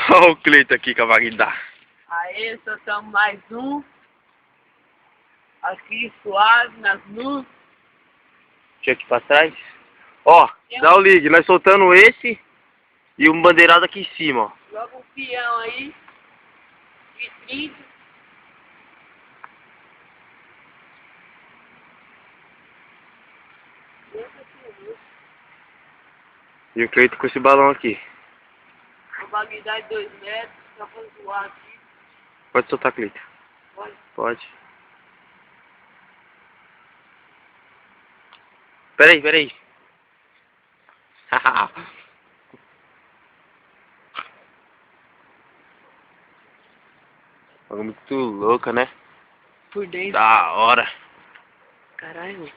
Olha o Cleiton aqui com a Magda. Aê, soltamos mais um. Aqui, suave, nas luzes. Deixa aqui pra trás. Ó, dá o ligue. Nós soltando esse e um bandeirado aqui em cima, ó. Joga um peão aí. De 30. E o Cleiton com esse balão aqui. O bagulho de 2 metros. Só pra zoar aqui. Pode soltar, Cleiton. Pode. Pode. Peraí. Muito louca, né? Por dentro. Da hora. Caralho, mano.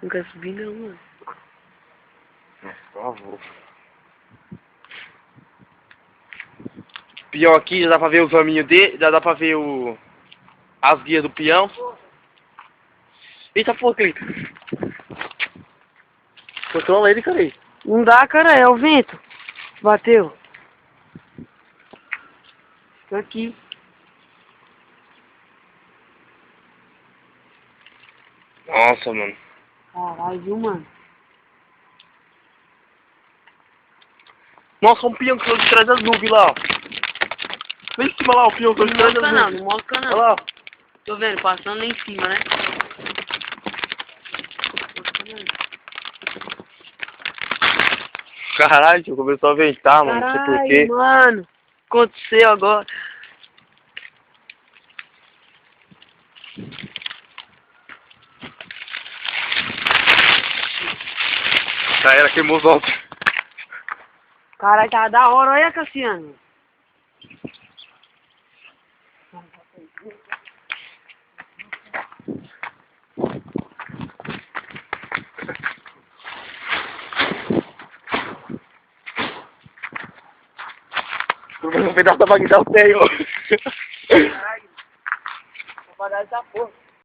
Nunca subi não, mano. Por favor. Peão aqui, já dá pra ver o caminho dele, já dá pra ver as guias do peão. Eita porra, Cleiton. Controla ele, cara aí. Não dá, cara, é o vento. Bateu. Tô aqui. Nossa, mano. Caralho, viu, mano? Nossa, um peão que saiu de trás das nuvens lá, ó. Lá em cima lá, o peão que saiu de trás das nuvens. Não mosca não. Olha lá. Tô vendo, passando lá em cima, né? Caralho, começou a ventar, mano. Não sei porquê. Mano. Aconteceu agora. Já era, queimou os olhos. Caralho, tá da hora, olha, Cassiano. Um pedaço da Magda eu tenho. Caralho. Vou pagar essa porra.